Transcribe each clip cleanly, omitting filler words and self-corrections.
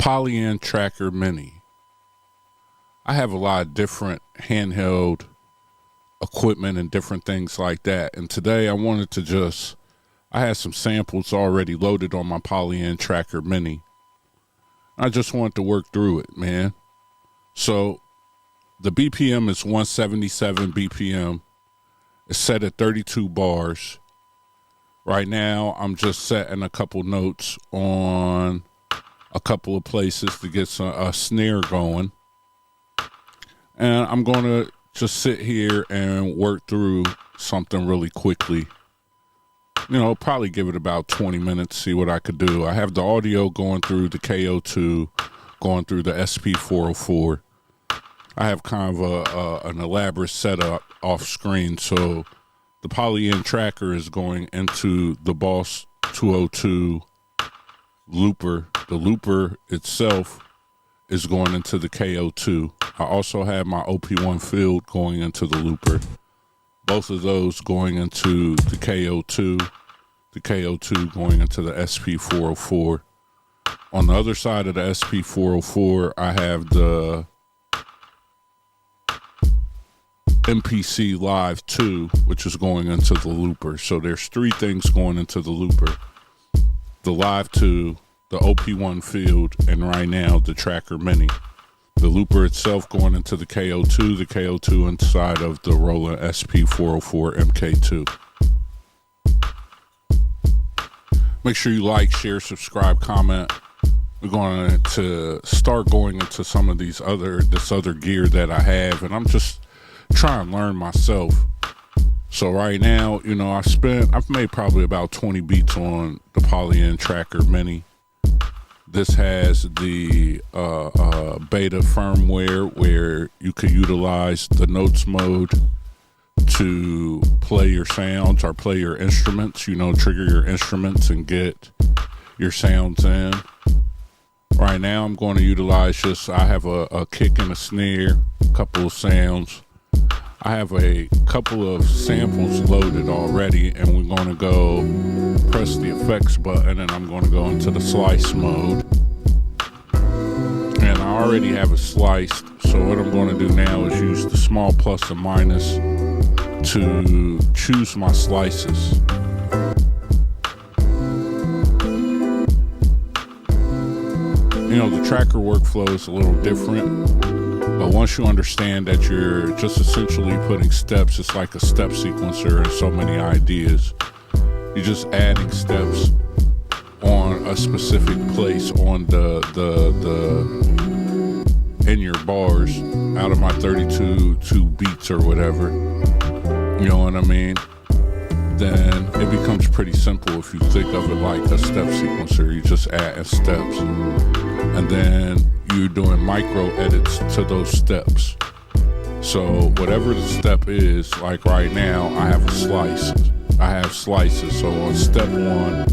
Polyend Tracker Mini. I have a lot of different handheld equipment and different things like that. And today I wanted to I had some samples already loaded on my Polyend Tracker Mini. I just wanted to work through it, man. So the BPM is 177 BPM. It's set at 32 bars. Right now, I'm just setting a couple notes on a couple of places to get a snare going. And I'm going to just sit here and work through something really quickly. You know, probably give it about 20 minutes, see what I could do. I have the audio going through the KO2, going through the SP404. I have kind of an elaborate setup off screen, so the Polyend Tracker is going into the Boss 202 looper. The looper itself is going into the KO2. I also have my OP1 field going into the looper. Both of those going into the KO2. The KO2 going into the SP404. On the other side of the SP404, I have the MPC Live 2, which is going into the looper. So there's three things going into the looper. The Live 2, the OP1 field, and right now the Tracker Mini. The looper itself going into the KO2, the KO2 inside of the Roland SP404 MK2. Make sure you like, share, subscribe, comment. We're going to start going into some of this other gear that I have, and I'm just trying to learn myself. So right now, you know, I've made probably about 20 beats on the Polyend Tracker Mini. This has the beta firmware where you can utilize the notes mode to play your sounds or play your instruments, you know, trigger your instruments and get your sounds in. Right now I'm going to utilize I have a kick and a snare, a couple of sounds. I have a couple of samples loaded already, and we're going to go press the effects button, and I'm going to go into the slice mode. And I already have it sliced, so what I'm going to do now is use the small plus and minus to choose my slices. You know, the tracker workflow is a little different. But once you understand that you're just essentially putting steps, it's like a step sequencer and so many ideas. You're just adding steps on a specific place on in your bars out of my 32 beats or whatever. You know what I mean? Then it becomes pretty simple if you think of it like a step sequencer. You just add steps, and then you're doing micro edits to those steps. So whatever the step is, like right now, I have slices. So on step one,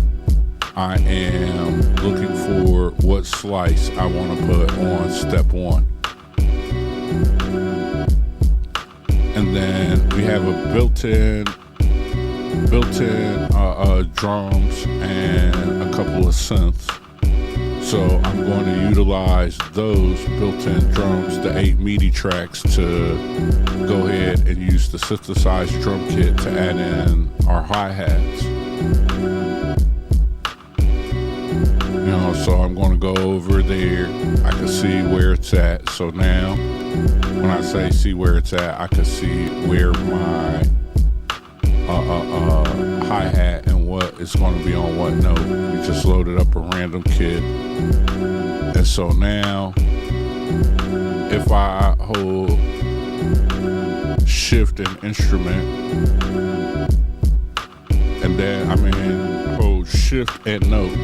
I am looking for what slice I want to put on step one. And then we have a built-in drums and a couple of synths. So I'm going to utilize those built-in drums, the 8 MIDI tracks, to go ahead and use the synthesized drum kit to add in our hi-hats. You know, so I'm going to go over there. I can see where it's at. So now, when I say see where it's at, I can see where my hi-hat and what is going to be on what note. We just loaded up a random kit. And so now, if I hold shift and instrument, and then hold shift and note,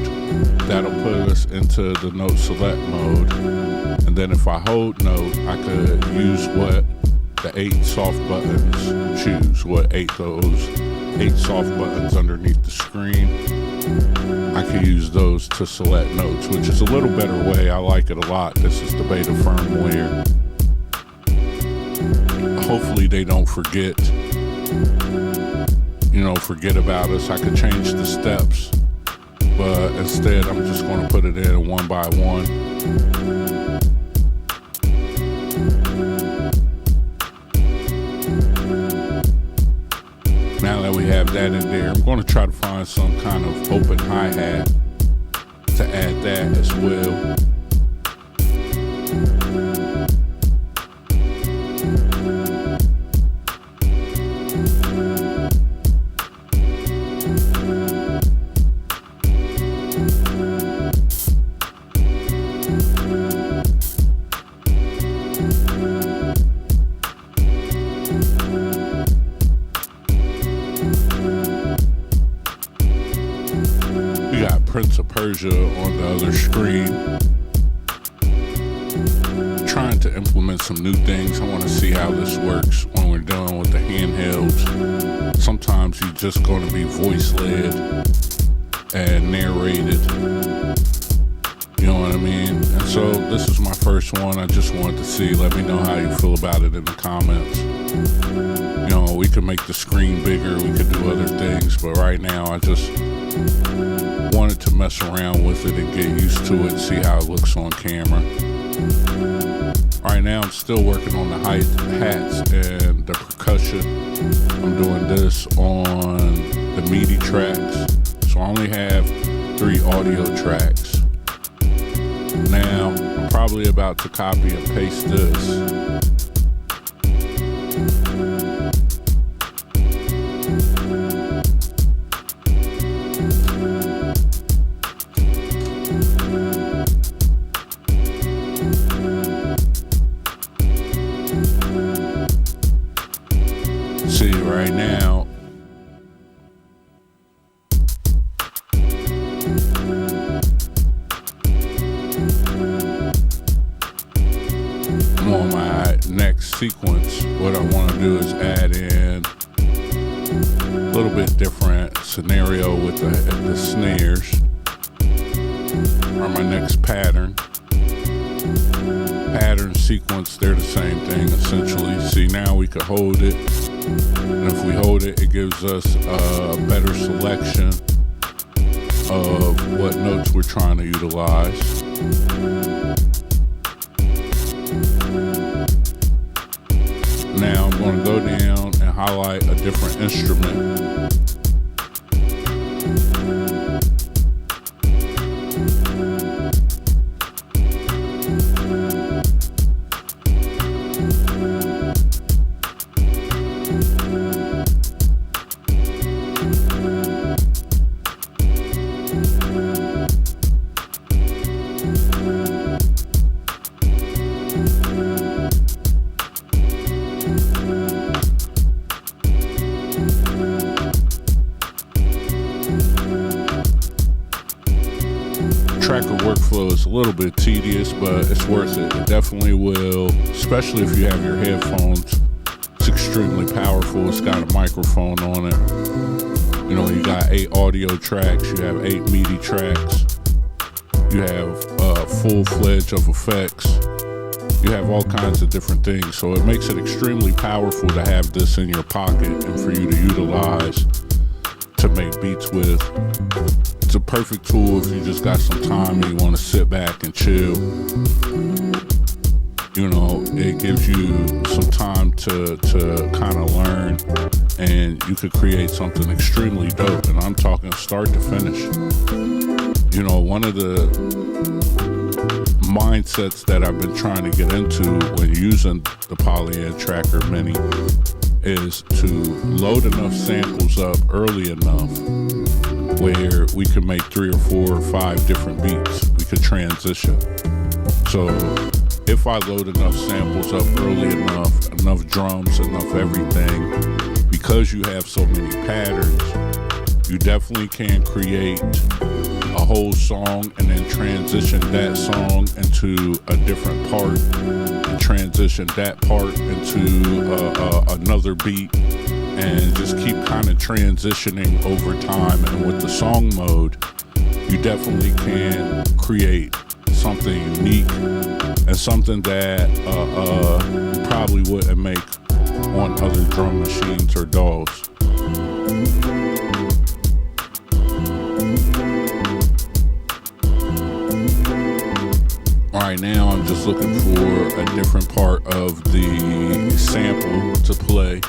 that'll put us into the note select mode. And then if I hold note, I could use what the 8 soft buttons choose, what 8 soft buttons underneath the screen. I can use those to select notes, which is a little better way. I like it a lot. This is the beta firmware. Hopefully they don't forget about us. I could change the steps, but instead I'm just going to put it in one by one. Now that we have that in there, I'm going to try to find some kind of open hi-hat to add that as well. Prince of Persia on the other screen. Trying to implement some new things. I want to see how this works when we're dealing with the handhelds. Sometimes you're just going to be voice led and narrated. You know what I mean? And so this is my first one. I just wanted to see. Let me know how you feel about it in the comments. You know, we could make the screen bigger. We could do other things. But right now, I just wanted to mess around with it and get used to it, see how it looks on camera. Right now I'm still working on the hats and the percussion. I'm doing this on the MIDI tracks, so I only have 3 audio tracks. Now I'm probably about to copy and paste this. See, right now, I'm on my next sequence. What I want to do is add in a little bit different scenario with the snares, or my next pattern sequence. They're the same thing essentially. See, now we could hold it, and if we hold it, it gives us a better selection of what notes we're trying to utilize. Now I'm going to go down and highlight a different instrument. Tracker workflow is a little bit tedious, but it's worth it. It definitely will, especially if you have your headphones. It's extremely powerful. It's got a microphone on it. You know, you got 8 audio tracks, you have 8 MIDI tracks, you have full-fledged of effects, you have all kinds of different things. So it makes it extremely powerful to have this in your pocket and for you to utilize to make beats with. It's a perfect tool if you just got some time and you want to sit back and chill. You know, it gives you some time to kind of learn, and you could create something extremely dope. And I'm talking start to finish. You know, one of the mindsets that I've been trying to get into when using the Polyend Tracker Mini is to load enough samples up early enough where we could make 3 or 4 or 5 different beats. We could transition. So if I load enough samples up early enough drums, enough everything, because you have so many patterns, you definitely can create a whole song and then transition that song into a different part and transition that part into another beat, and just keep kind of transitioning over time. And with the song mode, you definitely can create something unique and something that you probably wouldn't make on other drum machines or DAWs. Right now, I'm just looking for a different part of the sample to play.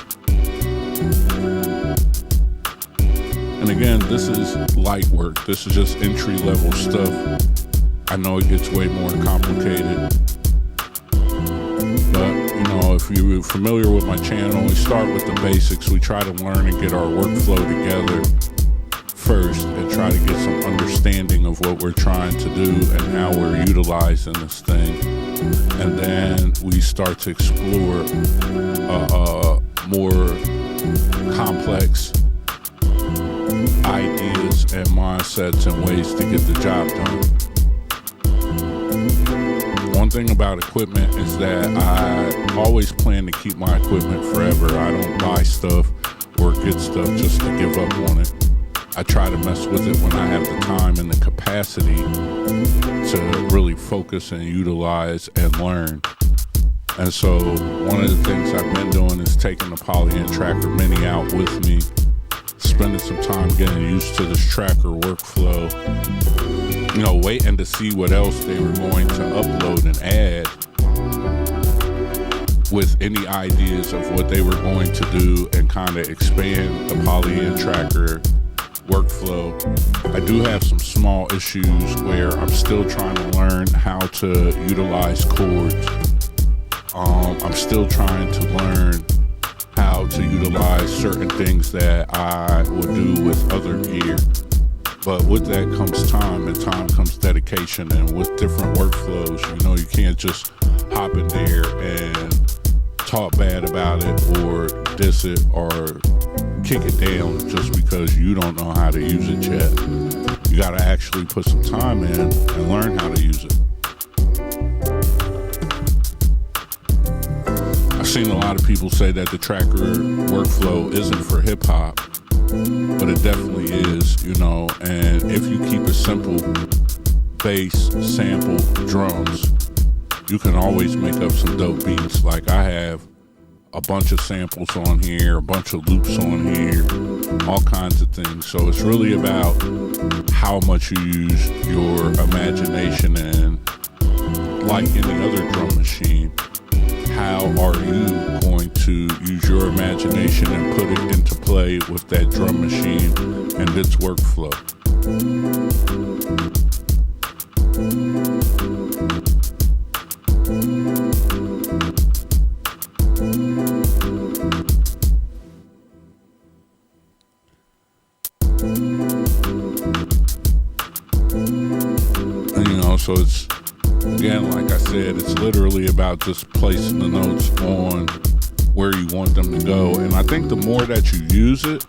And again, this is light work. This is just entry-level stuff. I know it gets way more complicated. But, you know, if you're familiar with my channel, we start with the basics. We try to learn and get our workflow together first and try to get some understanding of what we're trying to do and how we're utilizing this thing. And then we start to explore more complex ideas and mindsets and ways to get the job done. One thing about equipment is that I always plan to keep my equipment forever. I don't buy stuff or get stuff just to give up on it. I try to mess with it when I have the time and the capacity to really focus and utilize and learn. And so one of the things I've been doing is taking the Polyend Tracker Mini out with me, spending some time getting used to this tracker workflow, you know, waiting to see what else they were going to upload and add with any ideas of what they were going to do and kind of expand the Polyend Tracker workflow. I do have some small issues where I'm still trying to learn how to utilize chords. I'm still trying to learn how to utilize certain things that I would do with other gear. But with that comes time, and time comes dedication. And with different workflows, you know, you can't just hop in there and talk bad about it or diss it or kick it down just because you don't know how to use it yet. You got to actually put some time in and learn how to use it. I've seen a lot of people say that the tracker workflow isn't for hip hop, but it definitely is, you know. And if you keep it simple, bass, sample, drums, you can always make up some dope beats. Like I have a bunch of samples on here, a bunch of loops on here, all kinds of things. So it's really about how much you use your imagination, and like any other drum machine, how are you going to use your imagination and put it into play with that drum machine and its workflow. And, you know, so it's, again, like I said, it's literally about just placing the notes on where you want them to go. And I think the more that you use it,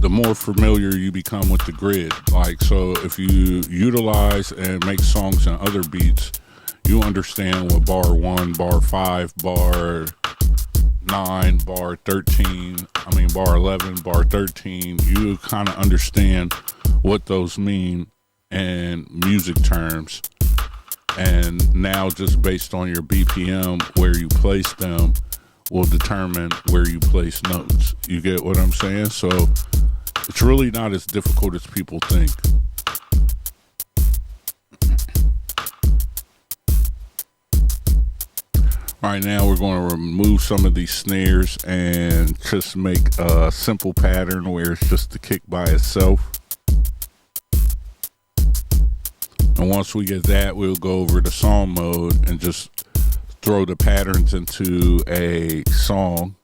the more familiar you become with the grid. Like, so if you utilize and make songs and other beats, you understand what bar 1, bar 5, bar 9, bar 13, bar 11, bar 13, you kind of understand what those mean in music terms. And now just based on your BPM, where you place them will determine where you place notes. You get what I'm saying? So it's really not as difficult as people think. All right, now we're going to remove some of these snares and just make a simple pattern where it's just the kick by itself. And once we get that, we'll go over to song mode and just throw the patterns into a song.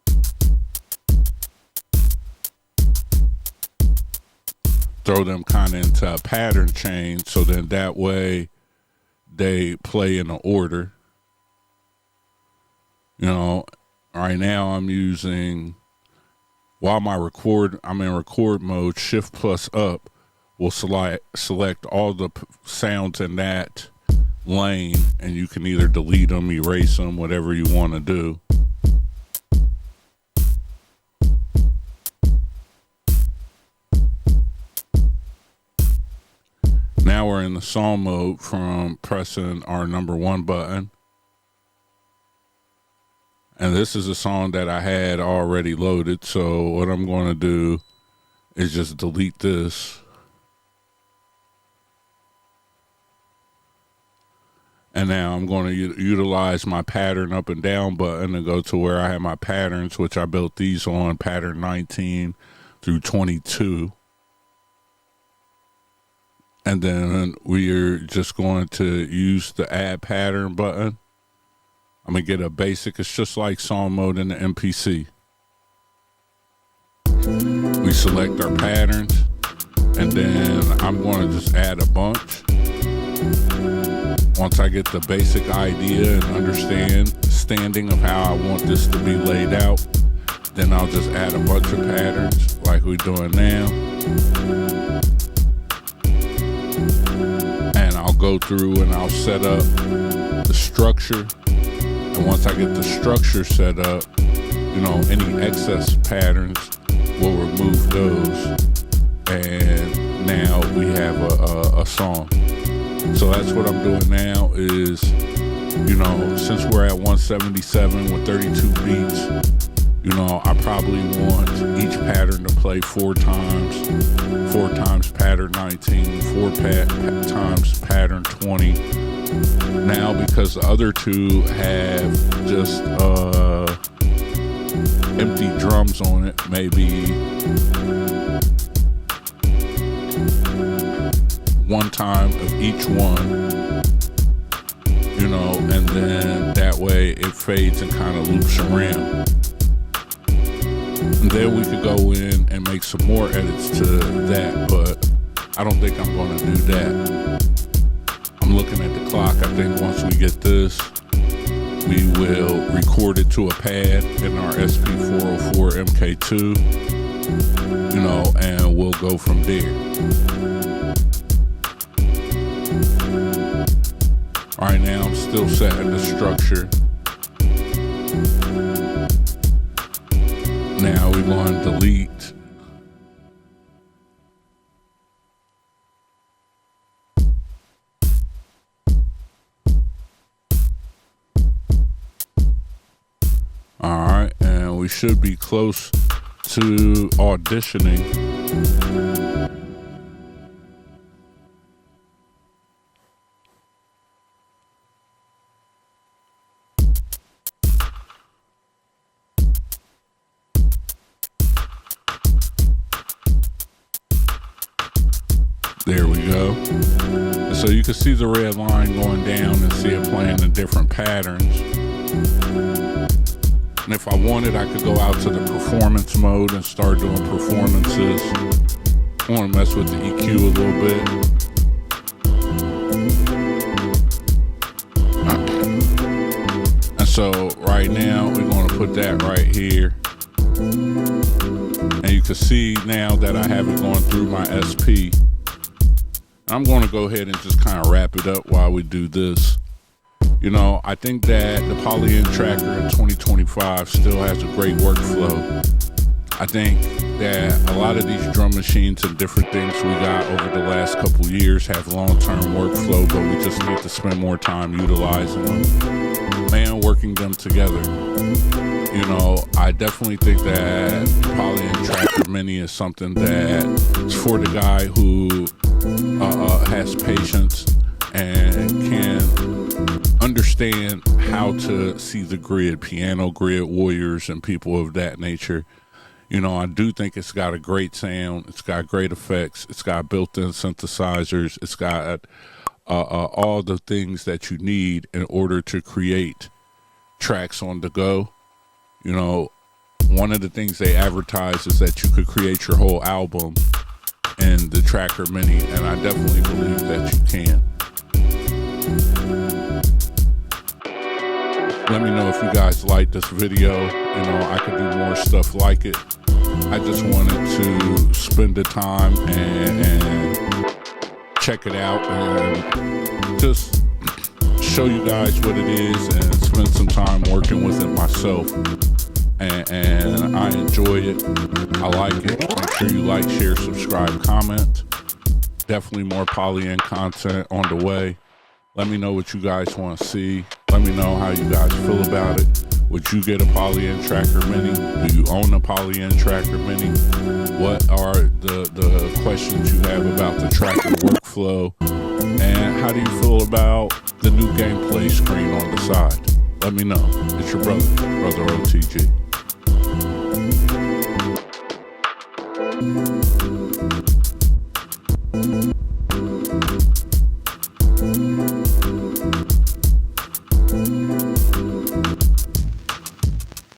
Throw them kind of into a pattern chain, so then that way they play in an order. You know, right now I'm using, while I'm in record mode, Shift plus up will select all the sounds in that lane, and you can either delete them, erase them, whatever you want to do. Now we're in the song mode from pressing our number 1 button. And this is a song that I had already loaded. So what I'm going to do is just delete this. And now I'm going to utilize my pattern up and down button to go to where I have my patterns, which I built these on pattern 19 through 22. And then we're just going to use the add pattern button. I'm going to get a basic. It's just like song mode in the MPC. We select our patterns, and then I'm going to just add a bunch. Once I get the basic idea and understanding of how I want this to be laid out, then I'll just add a bunch of patterns like we're doing now. And I'll go through and I'll set up the structure. And once I get the structure set up, you know, any excess patterns, we'll remove those. And now we have a song. So that's what I'm doing now is, you know, since we're at 177 with 32 beats, you know, I probably want each pattern to play 4 times pattern 19, 4 times pattern 20. Now, because the other 2 have just empty drums on it, maybe 1 time of each one, you know, and then that way it fades and kind of loops around. And then we could go in and make some more edits to that, but I don't think I'm going to do that. I'm looking at the clock. I think once we get this, we will record it to a pad in our SP404 MK2, you know, and we'll go from there. All right, now I'm still setting the structure. Now we're going to delete. All right, and we should be close to auditioning. There we go. And so you can see the red line going down and see it playing in different patterns. And if I wanted, I could go out to the performance mode and start doing performances. I want to mess with the EQ a little bit. And so right now we're going to put that right here. And you can see now that I have it going through my SP. I'm going to go ahead and just kind of wrap it up while we do this. You know, I think that the Polyend Tracker in 2025 still has a great workflow. I think that a lot of these drum machines and different things we got over the last couple years have long-term workflow, but we just need to spend more time utilizing them and working them together. You know, I definitely think that Polyend Tracker Mini is something that is for the guy who has patience and can understand how to see the grid, piano grid warriors and people of that nature. You know, I do think it's got a great sound. It's got great effects. It's got built-in synthesizers. It's got all the things that you need in order to create tracks on the go. You know, one of the things they advertise is that you could create your whole album in the Tracker Mini, and I definitely believe that you can. Let me know if you guys like this video. You know, I could do more stuff like it. I just wanted to spend the time and check it out and just show you guys what it is and spend some time working with it myself. And I enjoy it. I like it. Make sure you like, share, subscribe, comment. Definitely more Polyend content on the way. Let me know what you guys want to see. Let me know how you guys feel about it. Would you get a Polyend Tracker Mini? Do you own a Polyend Tracker Mini? What are the questions you have about the tracker workflow? And how do you feel about the new gameplay screen on the side. Let me know. It's your brother O.T.G.